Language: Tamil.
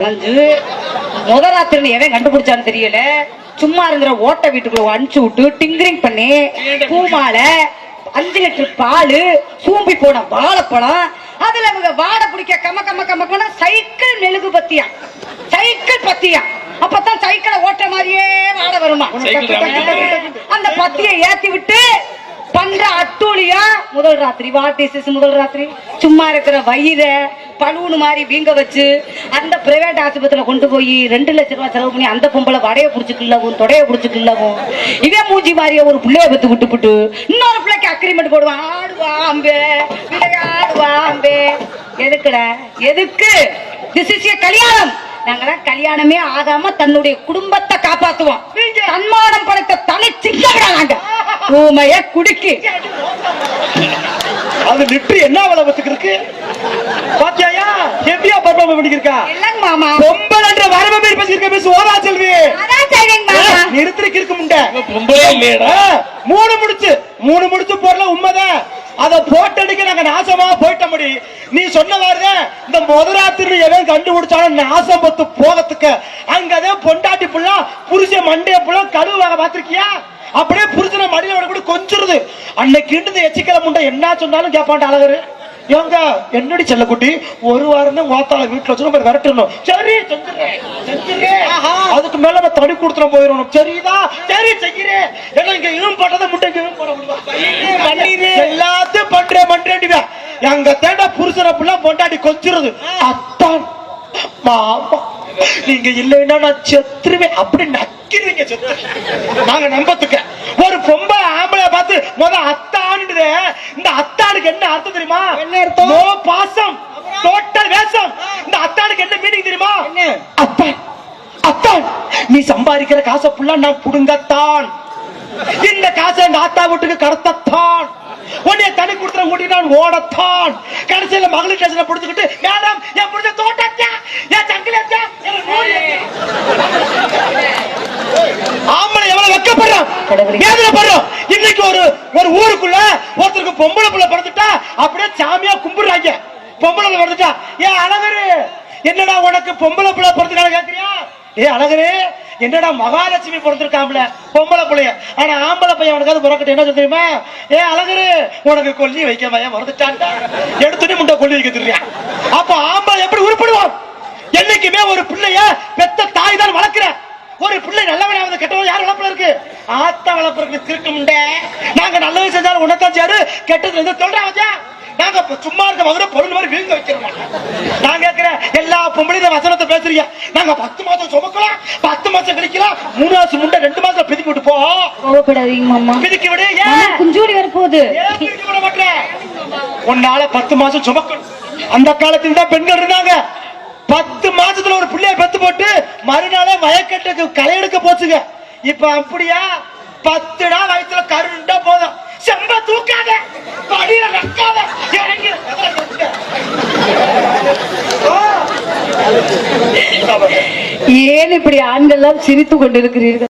முதல் ராத்திரி எவன் கண்டுபிடிச்சான்னு தெரியல. சும்மா இருந்த ஓட்ட வீட்டுக்குள்ள அனுப்பிச்சு விட்டு டிங்கரிங் பண்ணி பூமாலை 5 லிட்டர் பால் சூம்பி போன வாழைப்பழம் அதுல இவங்க வாடை பிடிக்க கம கம கமக்கனா சைக்கிள் மெழுகு பத்தியா சைக்கிள் பத்தியா அப்பதான் சைக்கிளை ஓட்ட மாதிரியே வாட வருமா. அந்த பத்தியை ஏத்தி விட்டு பண்ற அட்டூழியா முதல் ராத்திரி முதல் ராத்திரி சும்மா இருக்கிற வயிற பலூனு மாதிரி வீங்க வச்சு அந்த பிரைவேட் ஆஸ்பத்திரியில கொண்டு போய் 2 லட்சம் ரூபாய் செலவு பண்ணி அந்த பொம்பளை வடைய புடிச்சுக்கலவும் தொடைய புடிச்சுக்கலவும் இதே மூஞ்சி மாதிரியே ஒரு பிள்ளைய பத்து விட்டு இன்னொரு பிள்ளைக்கு அக்ரிமெண்ட் போடுவான். ஆடுவாம்பே ஆடுவாம்பே எதுக்குட எதுக்கு திஸ் இஸ் கல்யாணம். நாங்கதான் கல்யாணமே ஆகாம தன்னுடைய குடும்பத்தை காப்பாத்துவோம். தன்மானம் படைத்த தலை சிங்கடா நாங்க ஊமைய குடிக்கு அது லிட்டர் என்ன விளம்பரத்துக்கு இருக்கு பாத்தியாயா? ஹெவியா பர்ஃபார்ம் பண்ணிருக்கா இல்லங்க மாமா. பொம்பளன்ற வரம்ப பேர் பேசிருக்க மிஸ் ஓரா செல்வி. அதான் சரிங்க மாமா. நிறுத்திருக்கு இருக்கு முண்டை பொம்பளே இல்லடா. மூணு முடிச்சு போறல உண்மைதான். அத போட்டடிக்க நாங்க நாசமா போயிட்ட முடி. நீ சொன்னவாறு இந்த முதராத்திரி எவன் கண்டுபிடிச்சாலும் நாசம் பத்து போகத்துக்கு அங்கதான் பொண்டாட்டி புள்ள புருஷ மண்டைய புள்ள கழுவாக பாத்திருக்கியா? அப்படியே புருஷனை மடியில விட கூட கொஞ்சிருது. அன்னைக்கு இந்த எச்சிக்கல முண்டை என்ன சொன்னாலும் கேப்பாண்ட அழகரு எங்க என்னடி செல்ல குட்டி ஒரு வாரம் தான் வாத்தால வீட்டுல வச்சு விரட்டணும். சரி அதுக்கு மேல நம்ம தனி கொடுத்துட போயிடணும். சரிதா சரி செய்கிறேன். ஏன்னா இங்க இவன் பண்றத முட்டை எல்லாத்தையும் பண்றேன். எங்க தேண்டா புருஷனை புள்ள பொண்டாட்டி கொஞ்சிருது. அத்தான் மாமா நீங்க இல்லைன்னா நான் செத்துருவேன் அப்படி நக்கிருவீங்க. செத்து நாங்க நம்பத்துக்க ஒரு பொம்பளை ஆம்பளை பார்த்து அத்தான்னு இந்த அத்தானுக்கு என்ன அர்த்தம் தெரியுமா? நோ பாசம் டோட்டல் வேஷம். இந்த அத்தானுக்கு என்ன மீனிங் தெரியுமா? அத்தான் அத்தான் நீ சம்பாதிக்கிற காசை புள்ள நான் புடுங்கத்தான். இந்த காசை எங்க ஆத்தா வீட்டுக்கு கடத்தத்தான். உன்னைய தனி கொடுத்துற ஓடி நான் ஓடத்தான். கடைசியில மகளிர் ஸ்டேஷனை புடிச்சுக்கிட்டு மேடம் என் புடிச்ச தோட்டத்தா என் சங்கிலத்தா ஆம்பளை எவ்வளவு வெக்கப்படுறான் வேதனைப்படுறோம். இன்னைக்கு ஒரு ஊருக்குள்ள ஒருத்தருக்கு பொம்பளை புள்ள பிறந்துட்டா அப்படியே சாமியா கும்பிடுறாங்க. பொம்பளை புள்ள பிறந்துட்டா ஏ அழகரு என்னடா உனக்கு பொம்பளை புள்ள பிறந்துட்டாங்க கேக்குறியா? ஏ அழகரு என்னடா மகாலட்சுமி பிறந்திருக்காம்ல பொம்பளை பிள்ளைய. ஆனா ஆம்பளை பையன் உனக்காவது பிறக்கட்டு என்ன தெரியுமா? ஏ அழகரு உனக்கு கொல்லி வைக்க பையன் மறந்துட்டான் எடுத்துட்டு முட்டை கொல்லி வைக்க தெரியா? அப்ப ஆம்பளை எப்படி உருப்படுவான்? என்னைக்குமே ஒரு பிள்ளைய பெத்த தாய் தான் வளர்க்கிற. ஒரு பிள்ளை நல்லவனாவது கெட்டவன் யார் வளர்ப்புல இருக்கு? ஆத்தா வளர்ப்புறதுக்கு திருக்கு முண்டை. நாங்க நல்லது செஞ்சாலும் உனத்தான் சேரு கெட்டது சொல்றாங்க. நாங்க சும்மா இருக்க மகர பொருள் மாதிரி வீங்க வைக்கிறோம். நான் கேட்கிறேன் எல்லா பொம்பளையும் வசனத்தை பேசுறீங்க. நாங்க 10 மாசம் சுமக்கலாம் 10 மாசம் கழிக்கலாம் 3 மாசம் முண்டை 2 மாசம் பிதிக்கி விட்டு போகப்படாதீங்க மாமா. பிதிக்கி விடு. ஏன் குஞ்சூடி வர போகுது? பிதிக்கி விட மாட்டேன். உன்னால 10 மாசம் சுமக்கணும். அந்த காலத்துல தான் பெண்கள் இருந்தாங்க. 10 மாசத்துல ஒரு பிள்ளைய பெத்து போட்டு மறுநாளே வயக்கட்டுக்கு களை எடுக்க போச்சுங்க. இப்ப அப்படியா 10 நாள் வயசுல கருண்டா போதும். செம்ப தூக்காத படியில நக்காத இறங்கி ஏன் இப்படி ஆண்கள் சிரித்து கொண்டிருக்கிறீர்கள்?